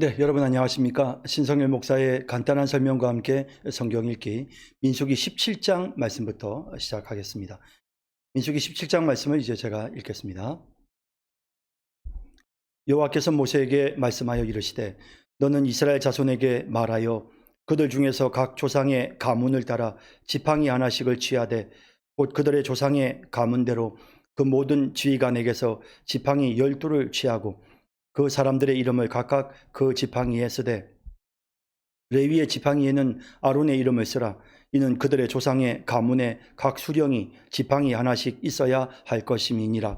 네, 여러분 안녕하십니까? 신성일 목사의 간단한 설명과 함께 성경 읽기 민수기 17장 말씀부터 시작하겠습니다. 민수기 17장 말씀을 이제 제가 읽겠습니다. 여호와께서 모세에게 말씀하여 이르시되 너는 이스라엘 자손에게 말하여 그들 중에서 각 조상의 가문을 따라 지팡이 하나씩을 취하되 곧 그들의 조상의 가문대로 그 모든 지휘관에게서 지팡이 12를 취하고 그 사람들의 이름을 각각 그 지팡이에 쓰되 레위의 지팡이에는 아론의 이름을 쓰라. 이는 그들의 조상의 가문에 각 수령이 지팡이 하나씩 있어야 할 것임이니라.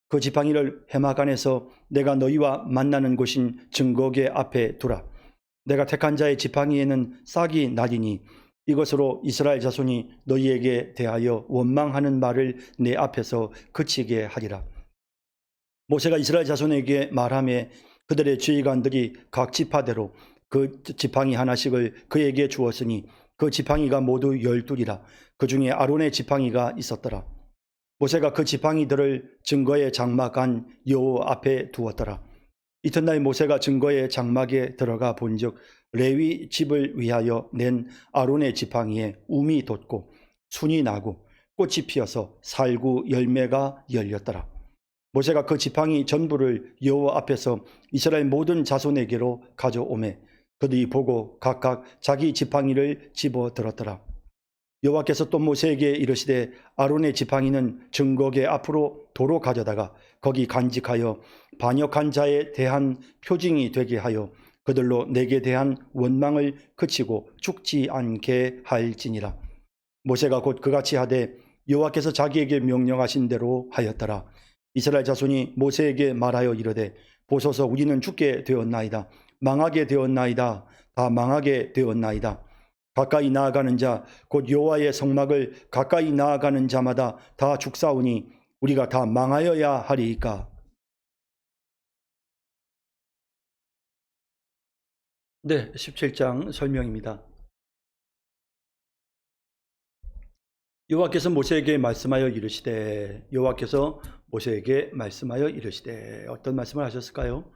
그 지팡이를 해막안에서 내가 너희와 만나는 곳인 증거궤 앞에 두라. 내가 택한 자의 지팡이에는 싹이 나리니 이것으로 이스라엘 자손이 너희에게 대하여 원망하는 말을 내 앞에서 그치게 하리라. 모세가 이스라엘 자손에게 말하며 그들의 지휘관들이 각 지파대로 그 지팡이 하나씩을 그에게 주었으니 그 지팡이가 모두 12이라. 그 중에 아론의 지팡이가 있었더라. 모세가 그 지팡이들을 증거의 장막 안 여호와 앞에 두었더라. 이튿날 모세가 증거의 장막에 들어가 본즉 레위 집을 위하여 낸 아론의 지팡이에 움이 돋고 순이 나고 꽃이 피어서 살구 열매가 열렸더라. 모세가 그 지팡이 전부를 여호와 앞에서 이스라엘 모든 자손에게로 가져오매 그들이 보고 각각 자기 지팡이를 집어 들었더라. 여호와께서 또 모세에게 이르시되 아론의 지팡이는 증거궤 앞으로 도로 가져다가 거기 간직하여 반역한 자에 대한 표징이 되게 하여 그들로 내게 대한 원망을 그치고 죽지 않게 할지니라. 모세가 곧 그같이 하되 여호와께서 자기에게 명령하신 대로 하였더라. 이스라엘 자손이 모세에게 말하여 이르되 보소서 우리는 죽게 되었나이다. 망하게 되었나이다. 다 망하게 되었나이다. 가까이 나아가는 자 곧 여호와의 성막을 가까이 나아가는 자마다 다 죽사오니 우리가 다 망하여야 하리이까. 네, 17장 설명입니다. 여호와께서 모세에게 말씀하여 이르시되 어떤 말씀을 하셨을까요?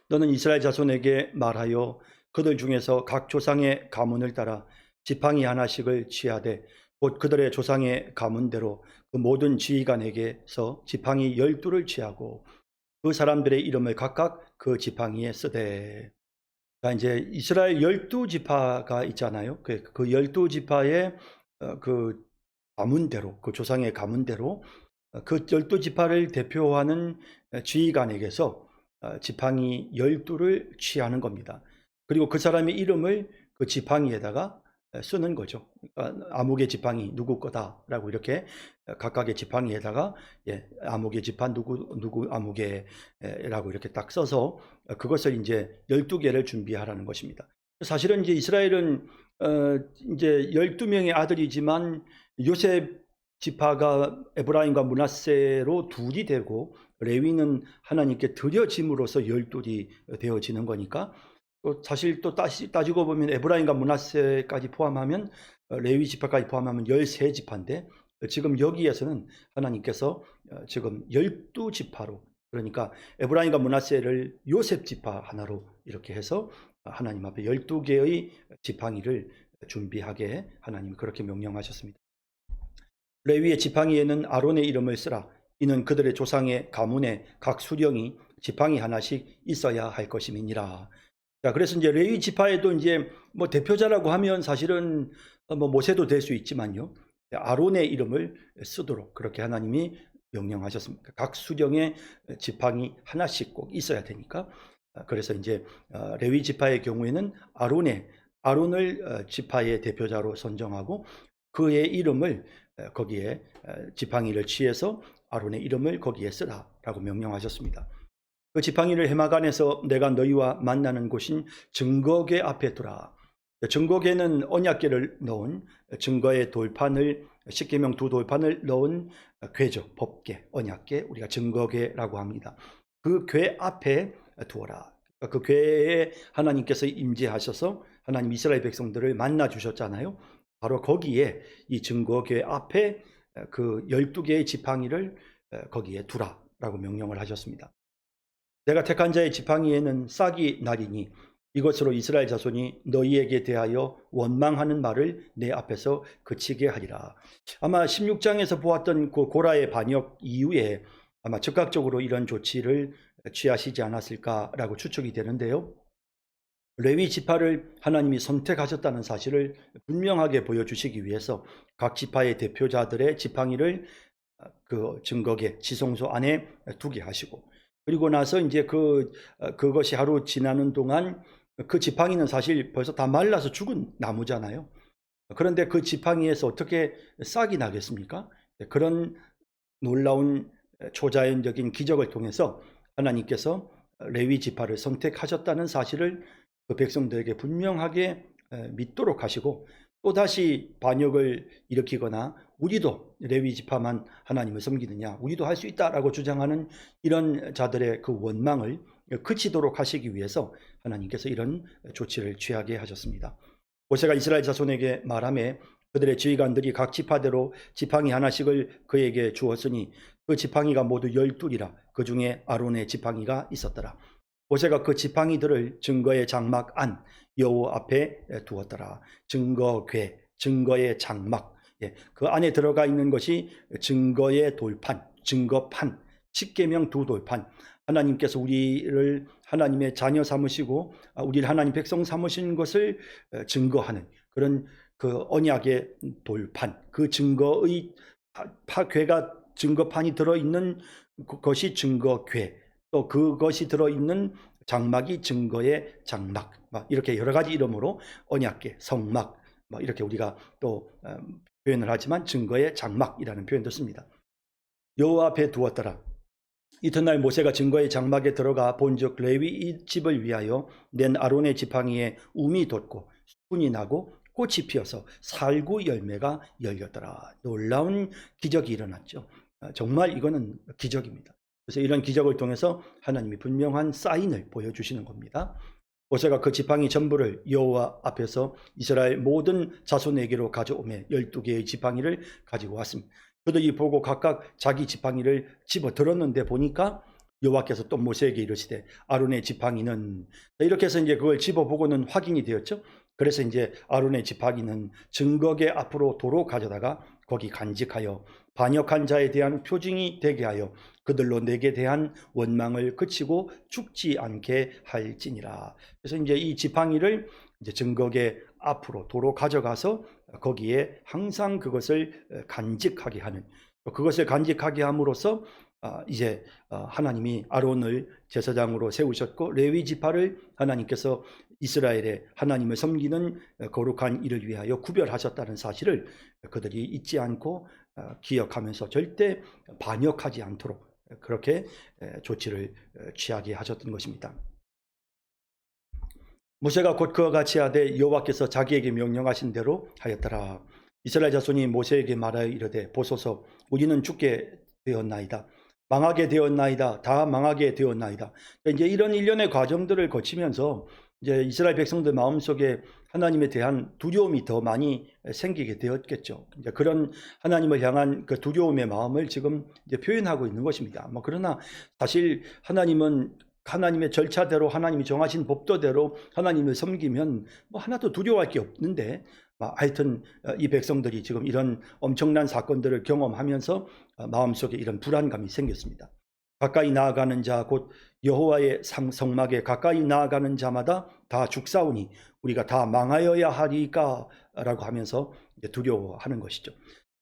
너는 이스라엘 자손에게 말하여 그들 중에서 각 조상의 가문을 따라 지팡이 하나씩을 취하되 곧 그들의 조상의 가문대로 그 모든 지휘관에게서 지팡이 12를 취하고 그 사람들의 이름을 각각 그 지팡이에 쓰되. 그러니까 이제 이스라엘 12지파가 있잖아요. 그 12지파의 그 가문대로, 그 조상의 가문대로 그 12지파를 대표하는 지휘관에게서 지팡이 12를 취하는 겁니다. 그리고 그 사람의 이름을 그 지팡이에다가 쓰는 거죠. 그러니까 아무개 지팡이 누구 거다라고 이렇게 각각의 지팡이에다가 아무개 지파 누구 아무개라고 이렇게 딱 써서 그것을 이제 12개를 준비하라는 것입니다. 사실은 이제 이스라엘은 이제 12명의 아들이지만 요셉 지파가 에브라임과 므낫세로 둘이 되고 레위는 하나님께 드려짐으로써 12이 되어지는 거니까 또 사실 또 따지고 보면 에브라임과 므낫세까지 포함하면 레위 지파까지 포함하면 13지파인데 지금 여기에서는 하나님께서 지금 12지파로, 그러니까 에브라임과 므낫세를 요셉 지파 하나로 이렇게 해서 하나님 앞에 12개의 지팡이를 준비하게 하나님이 그렇게 명령하셨습니다. 레위의 지팡이에는 아론의 이름을 쓰라. 이는 그들의 조상의 가문에 각 수령이 지팡이 하나씩 있어야 할 것임이니라. 자, 그래서 이제 레위 지파에도 이제 뭐 대표자라고 하면 사실은 뭐 모세도 될 수 있지만요. 아론의 이름을 쓰도록 그렇게 하나님이 명령하셨습니다. 각 수령의 지팡이 하나씩 꼭 있어야 되니까. 그래서 이제 레위 지파의 경우에는 아론을 지파의 대표자로 선정하고 그의 이름을 거기에 지팡이를 취해서 아론의 이름을 거기에 쓰라라고 명령하셨습니다. 그 지팡이를 해막안에서 내가 너희와 만나는 곳인 증거궤 앞에 두라. 증거궤는 언약궤를 넣은 증거의 돌판을, 십계명 두 돌판을 넣은 궤죠. 법궤, 언약궤, 우리가 증거궤라고 합니다. 그 궤 앞에 두어라. 그 궤에 하나님께서 임재하셔서 하나님 이스라엘 백성들을 만나 주셨잖아요. 바로 거기에 이 증거궤 앞에 그 12개의 지팡이를 거기에 두라라고 명령을 하셨습니다. 내가 택한 자의 지팡이에는 싹이 나리니 이것으로 이스라엘 자손이 너희에게 대하여 원망하는 말을 내 앞에서 그치게 하리라. 아마 16장에서 보았던 그 고라의 반역 이후에 아마 즉각적으로 이런 조치를 취하시지 않았을까라고 추측이 되는데요. 레위 지파를 하나님이 선택하셨다는 사실을 분명하게 보여주시기 위해서 각 지파의 대표자들의 지팡이를 그 증거계 지성소 안에 두게 하시고, 그리고 나서 이제 그것이 하루 지나는 동안 그 지팡이는 사실 벌써 다 말라서 죽은 나무잖아요. 그런데 그 지팡이에서 어떻게 싹이 나겠습니까? 그런 놀라운 초자연적인 기적을 통해서 하나님께서 레위 지파를 선택하셨다는 사실을 그 백성들에게 분명하게 믿도록 하시고, 또다시 반역을 일으키거나 우리도 레위 지파만 하나님을 섬기느냐, 우리도 할 수 있다라고 주장하는 이런 자들의 그 원망을 그치도록 하시기 위해서 하나님께서 이런 조치를 취하게 하셨습니다. 모세가 이스라엘 자손에게 말하며 그들의 지휘관들이 각 지파대로 지팡이 하나씩을 그에게 주었으니 그 지팡이가 모두 12이라 그 중에 아론의 지팡이가 있었더라. 모세가 그 지팡이들을 증거의 장막 안 여호와 앞에 두었더라. 증거궤, 증거의 장막, 그 안에 들어가 있는 것이 증거의 돌판, 증거판, 십계명 두 돌판. 하나님께서 우리를 하나님의 자녀 삼으시고 우리를 하나님 백성 삼으신 것을 증거하는 그런 그 언약의 돌판, 그 증거의 괴가 증거판이 들어있는 것이 증거궤, 또 그것이 들어있는 장막이 증거의 장막, 이렇게 여러 가지 이름으로 언약궤, 성막, 이렇게 우리가 또 표현을 하지만 증거의 장막이라는 표현도 씁니다. 여호와 앞에 두었더라. 이튿날 모세가 증거의 장막에 들어가 본즉 레위 집을 위하여 낸 아론의 지팡이에 움이 돋고 수분이 나고 꽃이 피어서 살구 열매가 열렸더라. 놀라운 기적이 일어났죠. 정말 이거는 기적입니다. 그래서 이런 기적을 통해서 하나님이 분명한 사인을 보여주시는 겁니다. 모세가 그 지팡이 전부를 여호와 앞에서 이스라엘 모든 자손에게로 가져오매 12개의 지팡이를 가지고 왔습니다. 그들이 보고 각각 자기 지팡이를 집어 들었는데 보니까 여호와께서 또 모세에게 이르시되 아론의 지팡이는, 이렇게 해서 이제 그걸 집어 보고는 확인이 되었죠. 그래서 이제 아론의 지팡이는 증거궤 앞으로 도로 가져다가 거기 간직하여 반역한 자에 대한 표징이 되게 하여 그들로 내게 대한 원망을 그치고 죽지 않게 할지니라. 그래서 이제 이 지팡이를 이제 증거궤 앞으로 도로 가져가서 거기에 항상 그것을 간직하게 하는, 그것을 간직하게 함으로써 이제 하나님이 아론을 제사장으로 세우셨고 레위 지파를 하나님께서 이스라엘의 하나님을 섬기는 거룩한 일을 위하여 구별하셨다는 사실을 그들이 잊지 않고 기억하면서 절대 반역하지 않도록 그렇게 조치를 취하게 하셨던 것입니다. 모세가 곧 그와 같이 하되 여호와께서 자기에게 명령하신 대로 하였더라. 이스라엘 자손이 모세에게 말하여 이르되 보소서 우리는 죽게 되었나이다. 망하게 되었나이다. 다 망하게 되었나이다. 이제 이런 일련의 과정들을 거치면서 이제 이스라엘 백성들 마음속에 하나님에 대한 두려움이 더 많이 생기게 되었겠죠. 이제 그런 하나님을 향한 그 두려움의 마음을 지금 이제 표현하고 있는 것입니다. 그러나 사실 하나님은 하나님의 절차대로 하나님이 정하신 법도대로 하나님을 섬기면 하나도 두려워할 게 없는데, 하여튼 이 백성들이 지금 이런 엄청난 사건들을 경험하면서 마음속에 이런 불안감이 생겼습니다. 가까이 나아가는 자 곧 여호와의 성막에 가까이 나아가는 자마다 다 죽사오니 우리가 다 망하여야 하리까 라고 하면서 두려워하는 것이죠.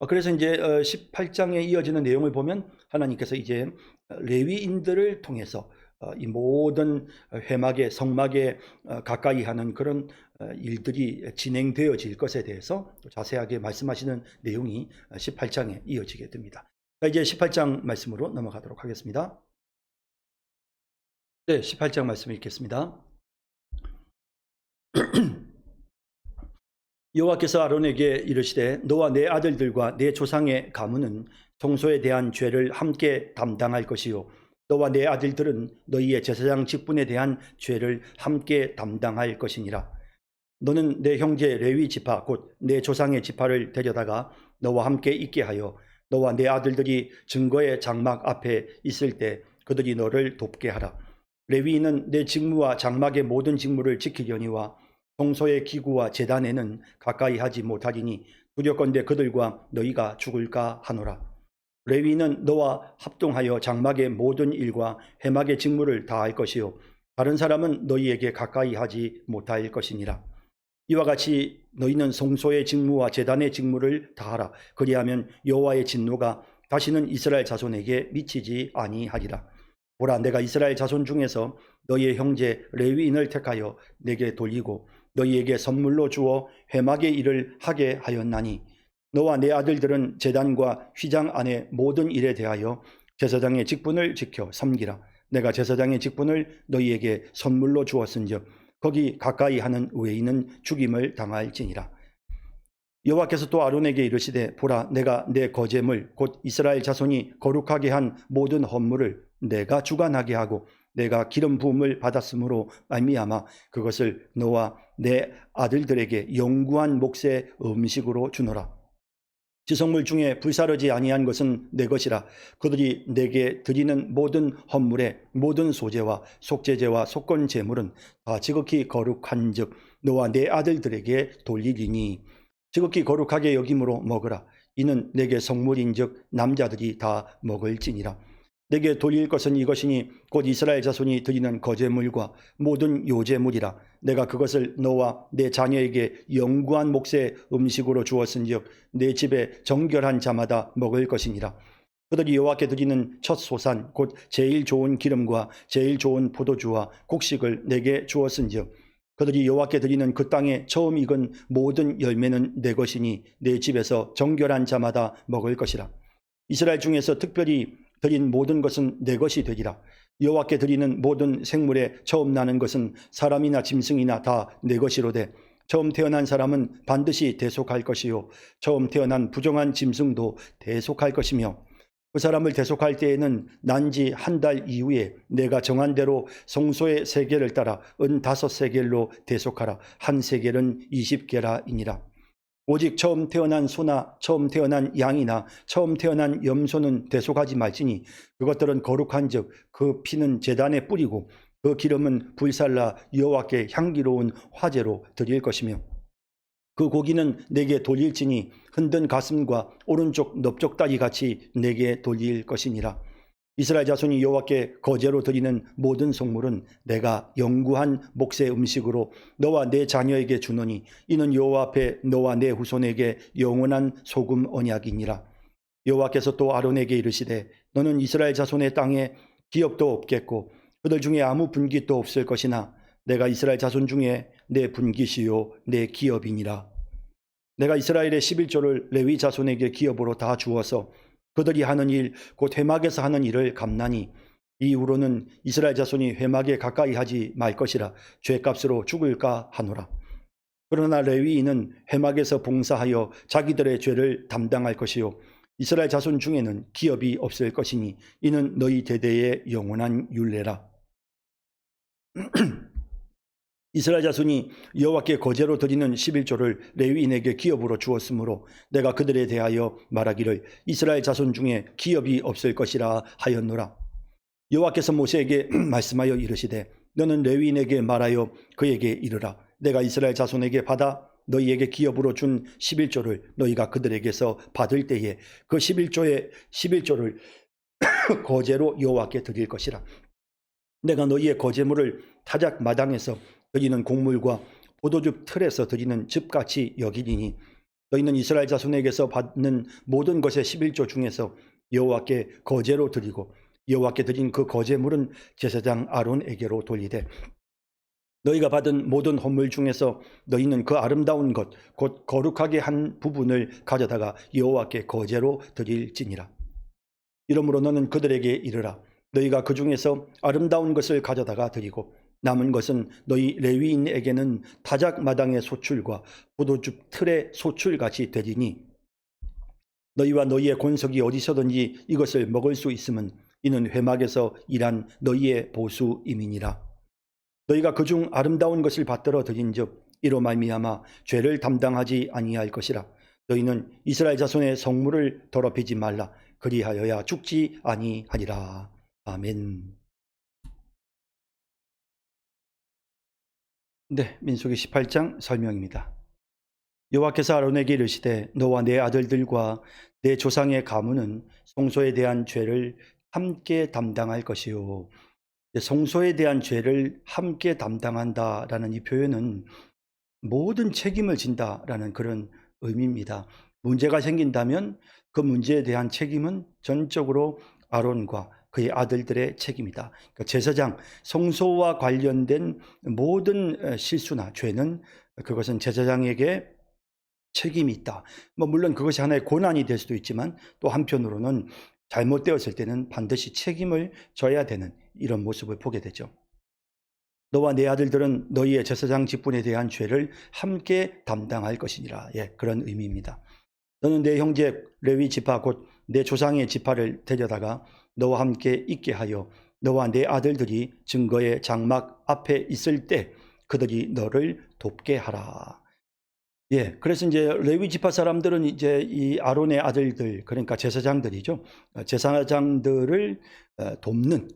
그래서 이제 18장에 이어지는 내용을 보면 하나님께서 이제 레위인들을 통해서 이 모든 회막에 성막에 가까이 하는 그런 일들이 진행되어질 것에 대해서 자세하게 말씀하시는 내용이 18장에 이어지게 됩니다. 이제 18장 말씀으로 넘어가도록 하겠습니다. 네, 18장 말씀 읽겠습니다. 여호와께서 아론에게 이르시되 너와 내 아들들과 내 조상의 가문은 성소에 대한 죄를 함께 담당할 것이요 너와 내 아들들은 너희의 제사장 직분에 대한 죄를 함께 담당할 것이니라. 너는 내 형제 레위 지파 곧 내 조상의 지파를 데려다가 너와 함께 있게 하여 너와 내 아들들이 증거의 장막 앞에 있을 때 그들이 너를 돕게 하라. 레위인은 내 직무와 장막의 모든 직무를 지키려니와 성소의 기구와 제단에는 가까이 하지 못하리니 두렵건대 그들과 너희가 죽을까 하노라. 레위인은 너와 합동하여 장막의 모든 일과 회막의 직무를 다할 것이요 다른 사람은 너희에게 가까이 하지 못할 것이니라. 이와 같이 너희는 성소의 직무와 제단의 직무를 다하라. 그리하면 여호와의 진노가 다시는 이스라엘 자손에게 미치지 아니하리라. 보라, 내가 이스라엘 자손 중에서 너희의 형제 레위인을 택하여 내게 돌리고 너희에게 선물로 주어 회막의 일을 하게 하였나니 너와 내 아들들은 제단과 휘장 안의 모든 일에 대하여 제사장의 직분을 지켜 섬기라. 내가 제사장의 직분을 너희에게 선물로 주었은즉 거기 가까이 하는 외인은 죽임을 당할지니라. 여호와께서 또 아론에게 이르시되 보라, 내가 내 거제물 곧 이스라엘 자손이 거룩하게 한 모든 헌물을 내가 주관하게 하고 내가 기름 부음을 받았으므로 말미암아 그것을 너와 내 아들들에게 영구한 몫의 음식으로 주노라. 지성물 중에 불사르지 아니한 것은 내 것이라. 그들이 내게 드리는 모든 헌물의 모든 소제와 속제제와 속건 제물은 다 지극히 거룩한즉 너와 내 아들들에게 돌리리니 지극히 거룩하게 여김으로 먹으라. 이는 내게 성물인즉 남자들이 다 먹을지니라. 내게 돌릴 것은 이것이니 곧 이스라엘 자손이 드리는 거제물과 모든 요제물이라. 내가 그것을 너와 내 자녀에게 영구한 몫의 음식으로 주었은즉 내 집에 정결한 자마다 먹을 것이니라. 그들이 여호와께 드리는 첫 소산 곧 제일 좋은 기름과 제일 좋은 포도주와 곡식을 내게 주었은즉 그들이 여호와께 드리는 그 땅에 처음 익은 모든 열매는 내 것이니 내 집에서 정결한 자마다 먹을 것이라. 이스라엘 중에서 특별히 드린 모든 것은 내 것이 되리라. 여호와께 드리는 모든 생물에 처음 나는 것은 사람이나 짐승이나 다 내 것이로되 처음 태어난 사람은 반드시 대속할 것이요 처음 태어난 부정한 짐승도 대속할 것이며 그 사람을 대속할 때에는 난지 한 달 이후에 내가 정한 대로 성소의 세겔을 따라 은 5세겔로 대속하라. 한 세겔은 20게라이니라. 오직 처음 태어난 소나 처음 태어난 양이나 처음 태어난 염소는 대속하지 말지니 그것들은 거룩한즉 그 피는 제단에 뿌리고 그 기름은 불살라 여호와께 향기로운 화제로 드릴 것이며 그 고기는 내게 돌릴지니 흔든 가슴과 오른쪽 넓적다리 같이 내게 돌릴 것이니라. 이스라엘 자손이 여호와께 거제로 드리는 모든 성물은 내가 영구한 몫의 음식으로 너와 내 자녀에게 주노니 이는 여호와 앞에 너와 내 후손에게 영원한 소금 언약이니라. 여호와께서 또 아론에게 이르시되 너는 이스라엘 자손의 땅에 기업도 없겠고 그들 중에 아무 분깃도 없을 것이나 내가 이스라엘 자손 중에 내 분깃이요 내 기업이니라. 내가 이스라엘의 11조를 레위 자손에게 기업으로 다 주어서 그들이 하는 일 곧 회막에서 하는 일을 감나니 이후로는 이스라엘 자손이 회막에 가까이 하지 말 것이라. 죄값으로 죽을까 하노라. 그러나 레위인은 회막에서 봉사하여 자기들의 죄를 담당할 것이요 이스라엘 자손 중에는 기업이 없을 것이니 이는 너희 대대의 영원한 율례라. 이스라엘 자손이 여호와께 거제로 드리는 11조를 레위인에게 기업으로 주었으므로 내가 그들에 대하여 말하기를 이스라엘 자손 중에 기업이 없을 것이라 하였노라. 여호와께서 모세에게 말씀하여 이르시되 너는 레위인에게 말하여 그에게 이르라. 내가 이스라엘 자손에게 받아 너희에게 기업으로 준 11조를 너희가 그들에게서 받을 때에 그 11조를 거제로 여호와께 드릴 것이라. 내가 너희의 거제물을 타작 마당에서 드리는 곡물과 포도즙 틀에서 드리는 즙같이 여기리니 너희는 이스라엘 자손에게서 받는 모든 것의 11조 중에서 여호와께 거제로 드리고 여호와께 드린 그 거제물은 제사장 아론에게로 돌리되 너희가 받은 모든 헌물 중에서 너희는 그 아름다운 것 곧 거룩하게 한 부분을 가져다가 여호와께 거제로 드릴지니라. 이러므로 너는 그들에게 이르라. 너희가 그 중에서 아름다운 것을 가져다가 드리고 남은 것은 너희 레위인에게는 타작 마당의 소출과 포도즙 틀의 소출같이 되리니 너희와 너희의 권속이 어디서든지 이것을 먹을 수 있음은 이는 회막에서 일한 너희의 보수임이니라. 너희가 그중 아름다운 것을 받들어 드린즉 이로 말미암아 죄를 담당하지 아니할 것이라. 너희는 이스라엘 자손의 성물을 더럽히지 말라. 그리하여야 죽지 아니하리라. 아멘. 네, 민수기 18장 설명입니다. 여호와께서 아론에게 이르시되 너와 내 아들들과 내 조상의 가문은 성소에 대한 죄를 함께 담당할 것이요. 성소에 대한 죄를 함께 담당한다라는 이 표현은 모든 책임을 진다라는 그런 의미입니다. 문제가 생긴다면 그 문제에 대한 책임은 전적으로 아론과 그의 아들들의 책임이다. 그러니까 제사장, 성소와 관련된 모든 실수나 죄는 그것은 제사장에게 책임이 있다. 물론 그것이 하나의 고난이 될 수도 있지만 또 한편으로는 잘못되었을 때는 반드시 책임을 져야 되는 이런 모습을 보게 되죠. 너와 내 아들들은 너희의 제사장 직분에 대한 죄를 함께 담당할 것이니라. 예, 그런 의미입니다. 너는 내 형제 레위 지파 곧 내 조상의 지파를 데려다가 너와 함께 있게 하여 너와 내 아들들이 증거의 장막 앞에 있을 때 그들이 너를 돕게 하라. 예, 그래서 이제 레위 지파 사람들은 이제 이 아론의 아들들, 그러니까 제사장들이죠. 제사장들을 돕는,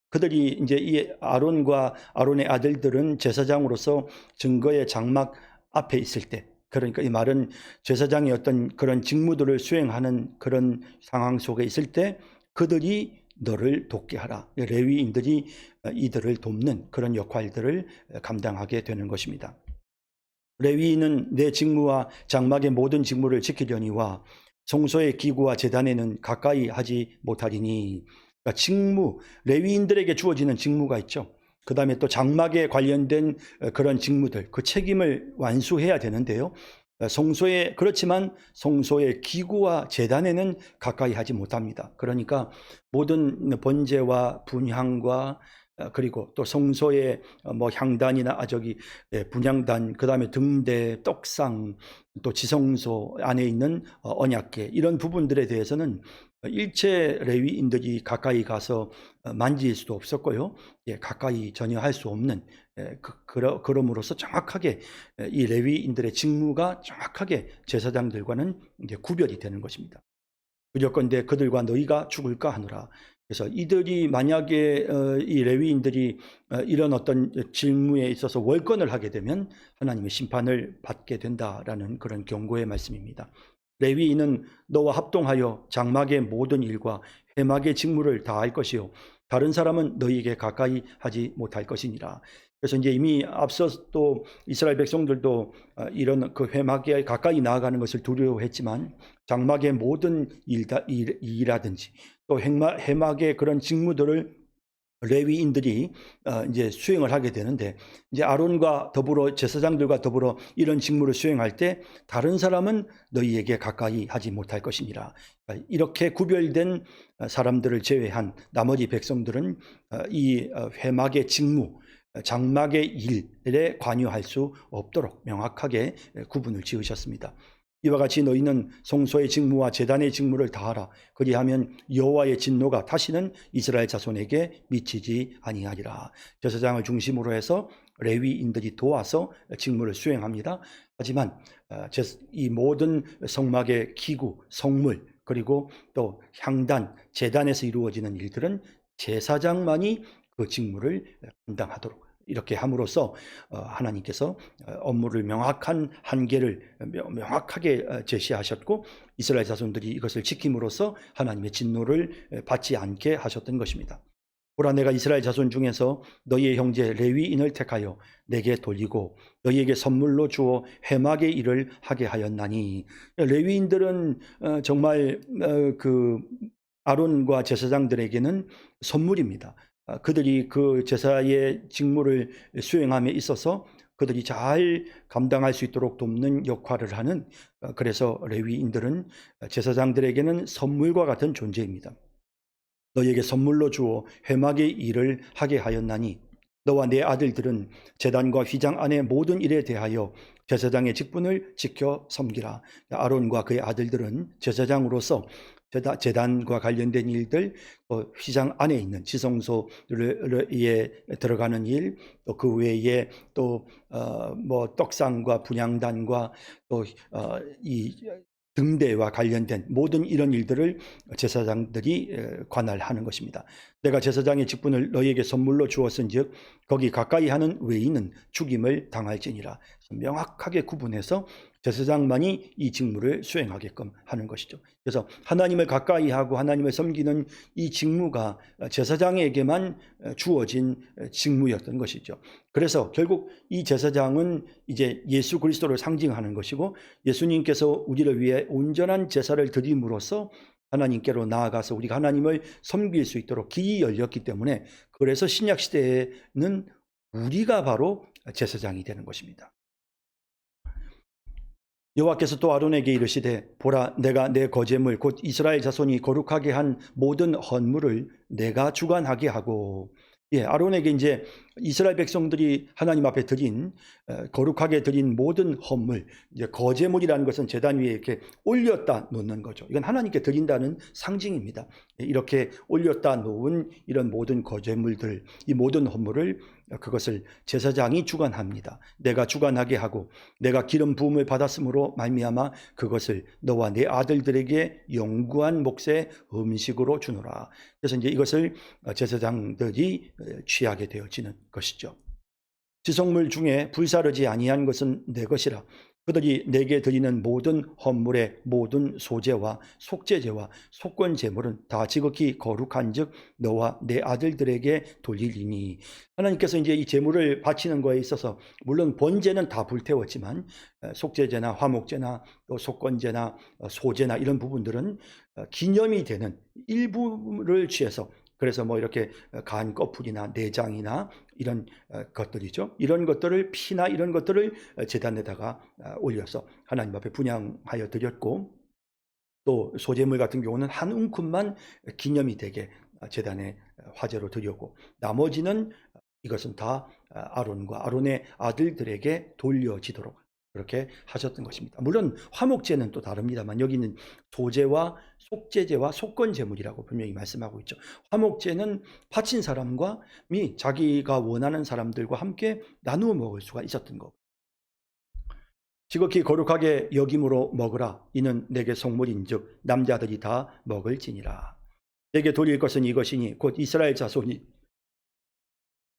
그들이 이제 이 아론과 아론의 아들들은 제사장으로서 증거의 장막 앞에 있을 때, 그러니까 이 말은 제사장의 어떤 그런 직무들을 수행하는 그런 상황 속에 있을 때 그들이 너를 돕게 하라. 레위인들이 이들을 돕는 그런 역할들을 감당하게 되는 것입니다. 레위인은 내 직무와 장막의 모든 직무를 지키려니와 성소의 기구와 제단에는 가까이 하지 못하리니. 그러니까 직무, 레위인들에게 주어지는 직무가 있죠. 그 다음에 또 장막에 관련된 그런 직무들, 그 책임을 완수해야 되는데요. 그렇지만 성소의 기구와 제단에는 가까이 하지 못합니다. 그러니까 모든 번제와 분향과 그리고 또 성소의 뭐 향단이나 분향단, 그 다음에 등대, 떡상, 또 지성소 안에 있는 언약궤, 이런 부분들에 대해서는 일체 레위인들이 가까이 가서 만질 수도 없었고요. 예, 가까이 전혀 할 수 없는, 그럼으로써 정확하게 이 레위인들의 직무가 정확하게 제사장들과는 이제 구별이 되는 것입니다. 무조건대 그들과 너희가 죽을까 하노라. 그래서 이들이 만약에 이 레위인들이 이런 어떤 직무에 있어서 월권을 하게 되면 하나님의 심판을 받게 된다라는 그런 경고의 말씀입니다. 레위인은 너와 합동하여 장막의 모든 일과 회막의 직무를 다할 것이요 다른 사람은 너희에게 가까이 하지 못할 것이니라. 그래서 이제 이미 앞서 또 이스라엘 백성들도 이런 그 회막에 가까이 나아가는 것을 두려워했지만 장막의 모든 일이라든지 또 회막의 그런 직무들을 레위인들이 이제 수행을 하게 되는데, 이제 아론과 더불어 제사장들과 더불어 이런 직무를 수행할 때 다른 사람은 너희에게 가까이 하지 못할 것이니라. 이렇게 구별된 사람들을 제외한 나머지 백성들은 이 회막의 직무, 장막의 일에 관여할 수 없도록 명확하게 구분을 지으셨습니다. 이와 같이 너희는 성소의 직무와 제단의 직무를 다하라. 그리하면 여호와의 진노가 다시는 이스라엘 자손에게 미치지 아니하리라. 제사장을 중심으로 해서 레위인들이 도와서 직무를 수행합니다. 하지만 이 모든 성막의 기구, 성물, 그리고 또 향단, 제단에서 이루어지는 일들은 제사장만이 그 직무를 감당하도록, 이렇게 함으로써 하나님께서 업무를 명확한 한계를 명확하게 제시하셨고 이스라엘 자손들이 이것을 지킴으로써 하나님의 진노를 받지 않게 하셨던 것입니다. 보라, 내가 이스라엘 자손 중에서 너희의 형제 레위인을 택하여 내게 돌리고 너희에게 선물로 주어 회막의 일을 하게 하였나니. 레위인들은 정말 그 아론과 제사장들에게는 선물입니다. 그들이 그 제사의 직무를 수행함에 있어서 그들이 잘 감당할 수 있도록 돕는 역할을 하는, 그래서 레위인들은 제사장들에게는 선물과 같은 존재입니다. 너희에게 선물로 주어 회막의 일을 하게 하였나니 너와 내 아들들은 제단과 휘장 안의 모든 일에 대하여 제사장의 직분을 지켜 섬기라. 아론과 그의 아들들은 제사장으로서 제단과 관련된 일들, 또 휘장 안에 있는 지성소에 들어가는 일, 또 그 외에 또 뭐 떡상과 분향단과 또 이 등대와 관련된 모든 이런 일들을 제사장들이 관할하는 것입니다. 내가 제사장의 직분을 너희에게 선물로 주었은즉 거기 가까이 하는 외인은 죽임을 당할지니라. 명확하게 구분해서 제사장만이 이 직무를 수행하게끔 하는 것이죠. 그래서 하나님을 가까이 하고 하나님을 섬기는 이 직무가 제사장에게만 주어진 직무였던 것이죠. 그래서 결국 이 제사장은 이제 예수 그리스도를 상징하는 것이고, 예수님께서 우리를 위해 온전한 제사를 드림으로써 하나님께로 나아가서 우리가 하나님을 섬길 수 있도록 길이 열렸기 때문에, 그래서 신약 시대에는 우리가 바로 제사장이 되는 것입니다. 여호와께서 또 아론에게 이르시되 보라, 내가 내 거제물 곧 이스라엘 자손이 거룩하게 한 모든 헌물을 내가 주관하게 하고, 아론에게 이제 이스라엘 백성들이 하나님 앞에 드린 거룩하게 드린 모든 헌물, 이제 거제물이라는 것은 제단 위에 이렇게 올렸다 놓는 거죠. 이건 하나님께 드린다는 상징입니다. 이렇게 올렸다 놓은 이런 모든 거제물들, 이 모든 헌물을 그것을 제사장이 주관합니다. 내가 주관하게 하고 내가 기름 부음을 받았으므로 말미암아 그것을 너와 내 아들들에게 영구한 몫의 음식으로 주노라. 그래서 이제 이것을 제사장들이 취하게 되어지는 것이죠. 지성물 중에 불사르지 아니한 것은 내 것이라. 그들이 내게 드리는 모든 헌물의 모든 소제와 속제제와 속건 제물은 다 지극히 거룩한즉 너와 내 아들들에게 돌리리니. 하나님께서 이제 이 제물을 바치는 거에 있어서 물론 번제는 다 불태웠지만 속제제나 화목제나 또 속건제나 소제나 이런 부분들은 기념이 되는 일부를 취해서, 그래서 뭐 이렇게 간 껍풀이나 내장이나 이런 것들이죠. 이런 것들을, 피나 이런 것들을 제단에다가 올려서 하나님 앞에 분향하여 드렸고, 또 소제물 같은 경우는 한 움큼만 기념이 되게 제단에 화제로 드렸고, 나머지는 이것은 다 아론과 아론의 아들들에게 돌려지도록 그렇게 하셨던 것입니다. 물론 화목제는 또 다릅니다만 여기는 소제와 속제제와 속건제물이라고 분명히 말씀하고 있죠. 화목제는 바친 사람과 자기가 원하는 사람들과 함께 나누어 먹을 수가 있었던 거. 지극히 거룩하게 여김으로 먹으라. 이는 내게 속물인즉 남자들이 다 먹을지니라. 내게 돌릴 것은 이것이니 곧 이스라엘 자손이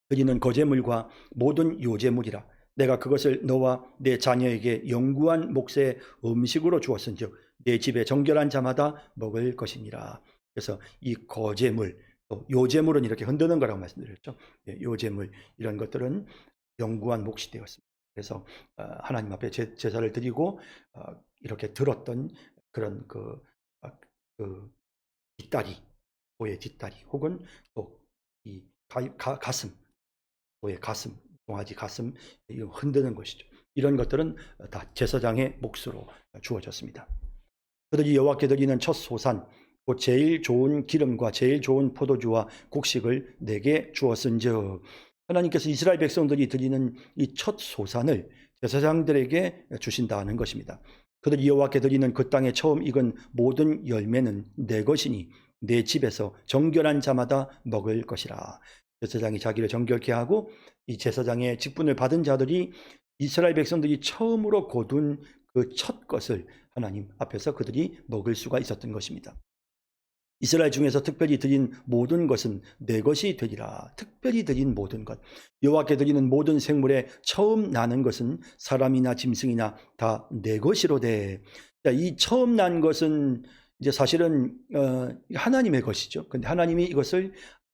드리는 거제물과 모든 요제물이라. 내가 그것을 너와 내 자녀에게 영구한 몫의 음식으로 주었은즉 내 집에 정결한 자마다 먹을 것이니라. 그래서 이 거제물, 또 요제물은 이렇게 흔드는 거라고 말씀드렸죠. 요제물 이런 것들은 영구한 몫이 되었습니다. 그래서 하나님 앞에 제사를 드리고 이렇게 들었던 그런 그 뒷다리, 소의 뒷다리, 혹은 또 이 가슴, 소의 가슴, 송아지 가슴 흔드는 것이죠. 이런 것들은 다 제사장의 몫으로 주어졌습니다. 그들이 여호와께 드리는 첫 소산, 곧 제일 좋은 기름과 제일 좋은 포도주와 곡식을 내게 주었은즉, 하나님께서 이스라엘 백성들이 드리는 이 첫 소산을 제사장들에게 주신다는 것입니다. 그들이 여호와께 드리는 그 땅에 처음 익은 모든 열매는 내 것이니 내 집에서 정결한 자마다 먹을 것이라. 제사장이 자기를 정결케 하고 이 제사장의 직분을 받은 자들이 이스라엘 백성들이 처음으로 거둔 그 첫 것을 하나님 앞에서 그들이 먹을 수가 있었던 것입니다. 이스라엘 중에서 특별히 드린 모든 것은 내 것이 되리라. 특별히 드린 모든 것, 여호와께 드리는 모든 생물에 처음 나는 것은 사람이나 짐승이나 다 내 것이로되. 이 처음 난 것은 이제 사실은 하나님의 것이죠. 근데 하나님이 이것을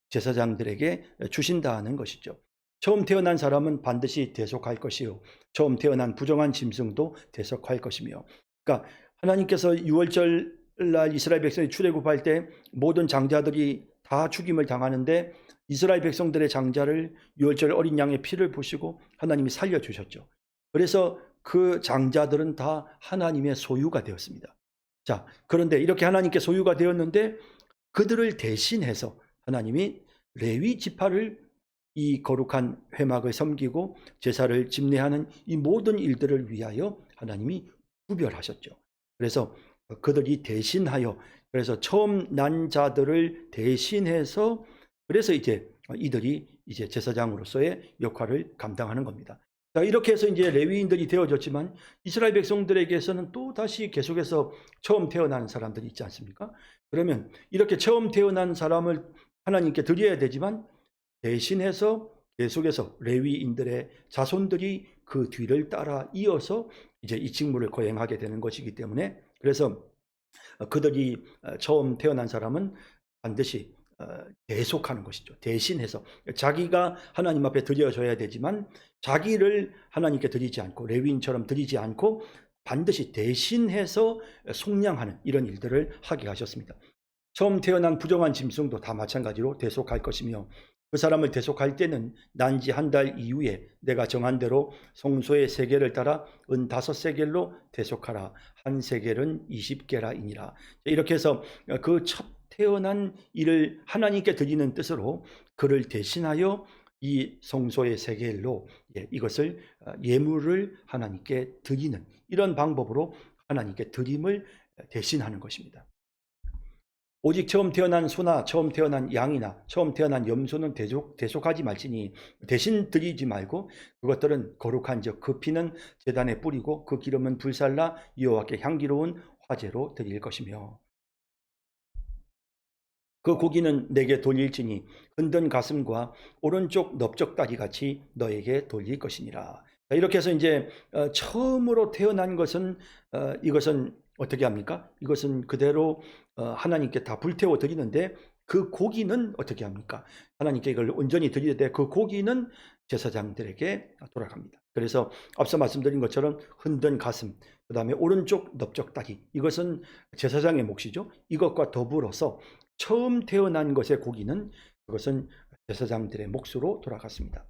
제사장들에게 주신다는 것이죠. 처음 태어난 사람은 반드시 대속할 것이요, 처음 태어난 부정한 짐승도 대속할 것이며. 그러니까 하나님께서 유월절 날 이스라엘 백성이 출애굽할 때 모든 장자들이 다 죽임을 당하는데 이스라엘 백성들의 장자를 유월절 어린 양의 피를 부시고 하나님이 살려주셨죠. 그래서 그 장자들은 다 하나님의 소유가 되었습니다. 자, 그런데 이렇게 하나님께 소유가 되었는데 그들을 대신해서 하나님이 레위 지파를 이 거룩한 회막을 섬기고 제사를 집례하는 이 모든 일들을 위하여 하나님이 구별하셨죠. 그래서 그들이 대신하여, 그래서 처음 난 자들을 대신해서, 그래서 이제 이들이 이제 제사장으로서의 역할을 감당하는 겁니다. 자, 이렇게 해서 이제 레위인들이 되어졌지만 이스라엘 백성들에게서는 또 다시 계속해서 처음 태어난 사람들이 있지 않습니까? 그러면 이렇게 처음 태어난 사람을 하나님께 드려야 되지만 대신해서 계속해서 레위인들의 자손들이 그 뒤를 따라 이어서 이제 이 직무를 거행하게 되는 것이기 때문에, 그래서 그들이 처음 태어난 사람은 반드시 대속하는 것이죠. 대신해서 자기가 하나님 앞에 드려져야 되지만 자기를 하나님께 드리지 않고 레위인처럼 드리지 않고 반드시 대신해서 속량하는 이런 일들을 하게 하셨습니다. 처음 태어난 부정한 짐승도 다 마찬가지로 대속할 것이며, 그 사람을 대속할 때는 난지 한 달 이후에 내가 정한 대로 성소의 세겔을 따라 은 5세겔로 대속하라. 한 세겔은 20게라이니라. 이렇게 해서 그 첫 태어난 이를 하나님께 드리는 뜻으로 그를 대신하여 이 성소의 세겔로 이것을 예물을 하나님께 드리는 이런 방법으로 하나님께 드림을 대신하는 것입니다. 오직 처음 태어난 소나 처음 태어난 양이나 처음 태어난 염소는 대속하지 말지니 대신 드리지 말고 그것들은 거룩한 적 그 피는 제단에 뿌리고 그 기름은 불살라 여호와께 향기로운 화제로 드릴 것이며, 그 고기는 내게 돌릴지니 흔든 가슴과 오른쪽 넓적다리 같이 너에게 돌릴 것이니라. 이렇게 해서 이제 처음으로 태어난 것은 이것은 어떻게 합니까? 이것은 그대로 하나님께 다 불태워 드리는데, 그 고기는 어떻게 합니까? 하나님께 이걸 온전히 드리되 그 고기는 제사장들에게 돌아갑니다. 그래서 앞서 말씀드린 것처럼 흔든 가슴, 그 다음에 오른쪽 넓적다리, 이것은 제사장의 몫이죠. 이것과 더불어서 처음 태어난 것의 고기는 그것은 제사장들의 몫으로 돌아갔습니다.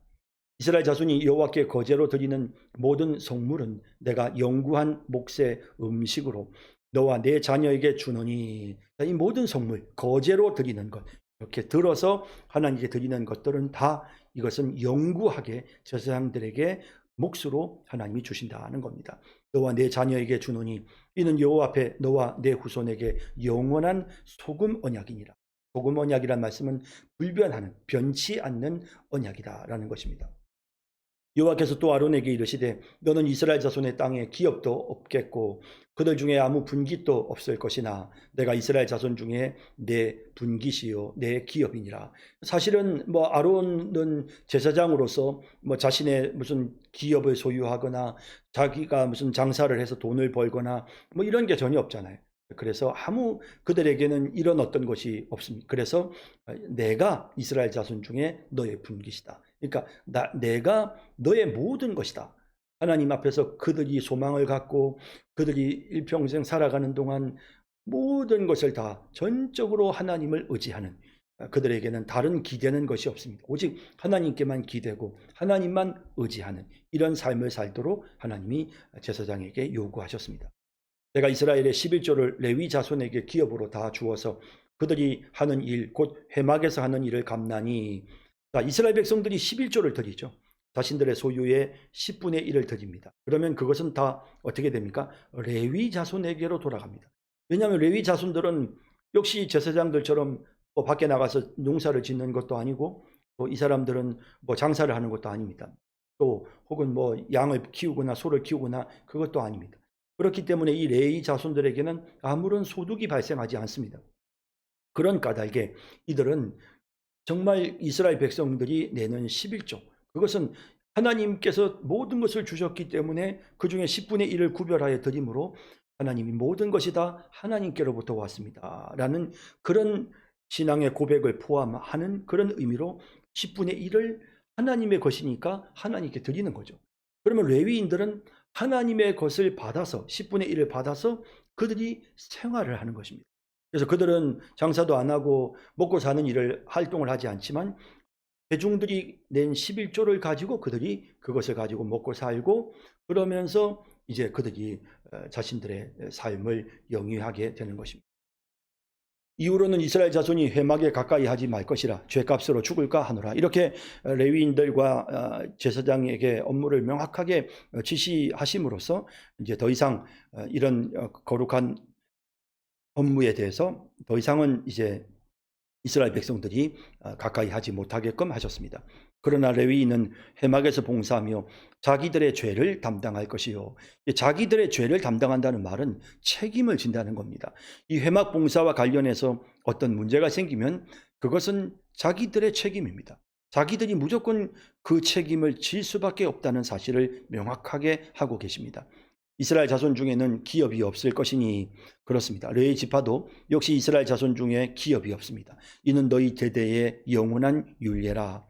이스라엘 자손이 여호와께 거제로 드리는 모든 성물은 내가 영구한 몫의 음식으로 너와 내 자녀에게 주노니, 이 모든 성물, 거제로 드리는 것, 이렇게 들어서 하나님께 드리는 것들은 다 이것은 영구하게 제사장들에게 몫으로 하나님이 주신다는 겁니다. 너와 내 자녀에게 주노니 이는 여호와 앞에 너와 내 후손에게 영원한 소금 언약이니라. 소금 언약이란 말씀은 불변하는, 변치 않는 언약이다라는 것입니다. 여호와께서 또 아론에게 이르시되 너는 이스라엘 자손의 땅에 기업도 없겠고 그들 중에 아무 분깃도 없을 것이나 내가 이스라엘 자손 중에 내 분깃이요 내 기업이니라. 사실은 아론은 제사장으로서 자신의 무슨 기업을 소유하거나 자기가 무슨 장사를 해서 돈을 벌거나 이런 게 전혀 없잖아요. 그래서 아무 그들에게는 이런 어떤 것이 없습니다. 그래서 내가 이스라엘 자손 중에 너의 분깃이다. 그러니까 내가 너의 모든 것이다. 하나님 앞에서 그들이 소망을 갖고 그들이 일평생 살아가는 동안 모든 것을 다 전적으로 하나님을 의지하는, 그들에게는 다른 기대는 것이 없습니다. 오직 하나님께만 기대고 하나님만 의지하는 이런 삶을 살도록 하나님이 제사장에게 요구하셨습니다. 내가 이스라엘의 11조를 레위 자손에게 기업으로 다 주어서 그들이 하는 일 곧 회막에서 하는 일을 감나니, 이스라엘 백성들이 11조를 드리죠. 자신들의 소유의 10분의 1을 드립니다. 그러면 그것은 다 어떻게 됩니까? 레위 자손에게로 돌아갑니다. 왜냐하면 레위 자손들은 역시 제사장들처럼 밖에 나가서 농사를 짓는 것도 아니고 또 이 사람들은 장사를 하는 것도 아닙니다. 또 혹은 양을 키우거나 소를 키우거나 그것도 아닙니다. 그렇기 때문에 이 레위 자손들에게는 아무런 소득이 발생하지 않습니다. 그런 까닭에 이들은 정말 이스라엘 백성들이 내는 11조, 그것은 하나님께서 모든 것을 주셨기 때문에 그 중에 10분의 1을 구별하여 드림으로 하나님이 모든 것이 다 하나님께로부터 왔습니다 라는 그런 신앙의 고백을 포함하는 그런 의미로 10분의 1을 하나님의 것이니까 하나님께 드리는 거죠. 그러면 레위인들은 하나님의 것을 받아서 10분의 1을 받아서 그들이 생활을 하는 것입니다. 그래서 그들은 장사도 안 하고 먹고 사는 일을 활동을 하지 않지만 대중들이 낸 11조를 가지고 그들이 그것을 가지고 먹고 살고, 그러면서 이제 그들이 자신들의 삶을 영위하게 되는 것입니다. 이후로는 이스라엘 자손이 회막에 가까이 하지 말 것이라 죄값으로 죽을까 하노라. 이렇게 레위인들과 제사장에게 업무를 명확하게 지시하심으로써 이제 더 이상 이런 거룩한 업무에 대해서 더 이상은 이제 이스라엘 백성들이 가까이 하지 못하게끔 하셨습니다. 그러나 레위인은 회막에서 봉사하며 자기들의 죄를 담당할 것이요. 자기들의 죄를 담당한다는 말은 책임을 진다는 겁니다. 이 회막 봉사와 관련해서 어떤 문제가 생기면 그것은 자기들의 책임입니다. 자기들이 무조건 그 책임을 질 수밖에 없다는 사실을 명확하게 하고 계십니다. 이스라엘 자손 중에는 기업이 없을 것이니 그렇습니다. 레위 지파도 역시 이스라엘 자손 중에 기업이 없습니다. 이는 너희 대대의 영원한 율례라.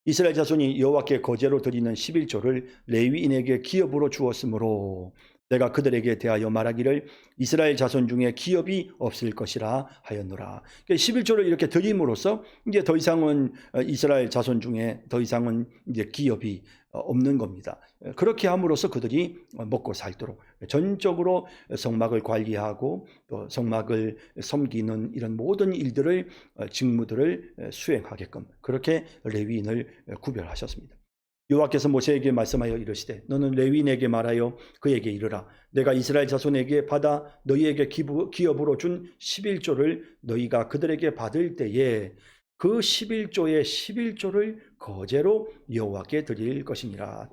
이스라엘 자손이 여호와께 거제로 드리는 11조를 레위인에게 기업으로 주었으므로 내가 그들에게 대하여 말하기를 이스라엘 자손 중에 기업이 없을 것이라 하였노라. 11조를 이렇게 드림으로써 이제 더 이상은 이스라엘 자손 중에 더 이상은 이제 기업이 없는 겁니다. 그렇게 함으로써 그들이 먹고 살도록 전적으로 성막을 관리하고 또 성막을 섬기는 이런 모든 일들을 직무들을 수행하게끔 그렇게 레위인을 구별하셨습니다. 여호와께서 모세에게 말씀하여 이르시되 너는 레위인에게 말하여 그에게 이르라. 내가 이스라엘 자손에게 받아 너희에게 기업으로 준 11조를 너희가 그들에게 받을 때에 그 11조의 11조를 거제로 여호와께 드릴 것이라.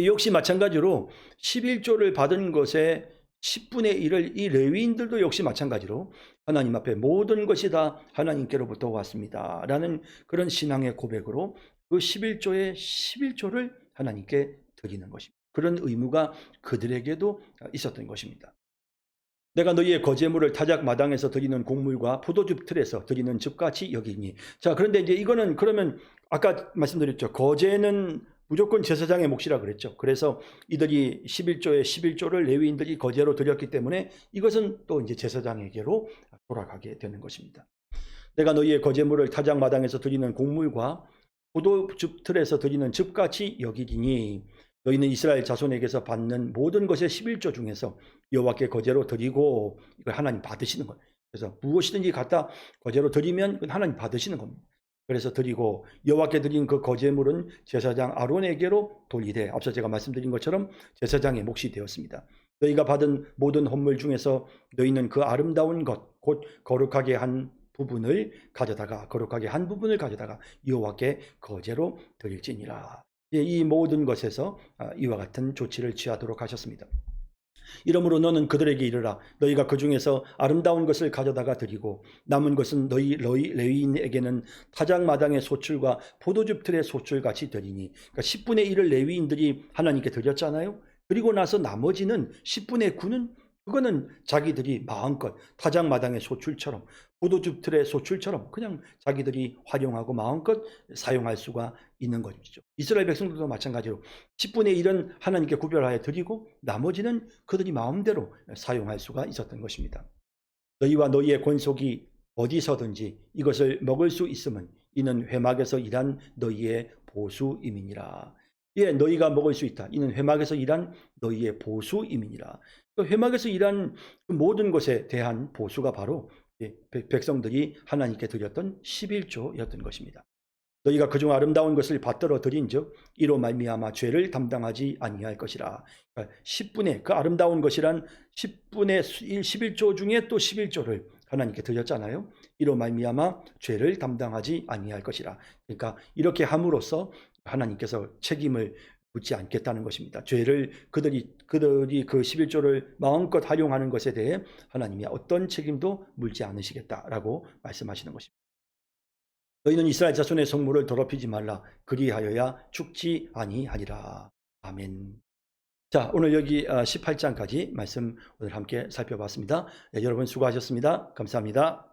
역시 마찬가지로 11조를 받은 것에 10분의 1을 이 레위인들도 역시 마찬가지로 하나님 앞에 모든 것이 다 하나님께로부터 왔습니다 라는 그런 신앙의 고백으로 그 11조의 11조를 하나님께 드리는 것입니다. 그런 의무가 그들에게도 있었던 것입니다. 내가 너희의 거제물을 타작 마당에서 드리는 곡물과 포도즙 틀에서 드리는 즙같이 여기니. 자, 그런데 이제 이거는 그러면 아까 말씀드렸죠. 거제는 무조건 제사장의 몫이라 그랬죠. 그래서 이들이 11조의 11조를 레위인들이 거제로 드렸기 때문에 이것은 또 이제 제사장에게로 돌아가게 되는 것입니다. 내가 너희의 거제물을 타작 마당에서 드리는 곡물과 포도즙 틀에서 드리는 즙같이 여기리니 너희는 이스라엘 자손에게서 받는 모든 것의 11조 중에서 여호와께 거제로 드리고 이걸 하나님 받으시는 거예요. 그래서 무엇이든지 갖다 거제로 드리면 그건 하나님 받으시는 겁니다. 그래서 드리고 여호와께 드린 그 거제물은 제사장 아론에게로 돌리되 앞서 제가 말씀드린 것처럼 제사장의 몫이 되었습니다. 너희가 받은 모든 헌물 중에서 너희는 그 아름다운 것 곧 거룩하게 한 부분을 가져다가 여호와께 거제로 드릴지니라. 이 모든 것에서 이와 같은 조치를 취하도록 하셨습니다. 이러므로 너는 그들에게 이르라. 너희가 그 중에서 아름다운 것을 가져다가 드리고 남은 것은 너희 레위인에게는 타작마당의 소출과 포도즙 틀의 소출같이 드리니. 그러니까 10분의 1을 레위인들이 하나님께 드렸잖아요. 그리고 나서 나머지는 10분의 9는 그거는 자기들이 마음껏 타작마당의 소출처럼 포도즙 틀의 소출처럼 그냥 자기들이 활용하고 마음껏 사용할 수가 있는 것이죠. 이스라엘 백성들도 마찬가지로 10분의 1은 하나님께 구별하여 드리고 나머지는 그들이 마음대로 사용할 수가 있었던 것입니다. 너희와 너희의 권속이 어디서든지 이것을 먹을 수 있음은 이는 회막에서 일한 너희의 보수임이니라. 예, 너희가 먹을 수 있다. 이는 회막에서 일한 너희의 보수임이니라. 회막에서 일한 모든 것에 대한 보수가 바로 백성들이 하나님께 드렸던 11조였던 것입니다. 너희가 그중 아름다운 것을 받들어 드린즉 이로 말미암아 죄를 담당하지 아니할 것이라. 10분의 그 아름다운 것이란 10분의 1 11조 중에 또 11조를 하나님께 드렸잖아요. 이로 말미암아 죄를 담당하지 아니할 것이라. 그러니까 이렇게 함으로써 하나님께서 책임을 묻지 않겠다는 것입니다. 죄를 그들이 그 11조를 마음껏 활용하는 것에 대해 하나님이 어떤 책임도 물지 않으시겠다라고 말씀하시는 것입니다. 너희는 이스라엘 자손의 성물을 더럽히지 말라. 그리하여야 죽지 아니하리라. 아멘. 자, 오늘 여기 18장까지 말씀 오늘 함께 살펴봤습니다. 네, 여러분 수고하셨습니다. 감사합니다.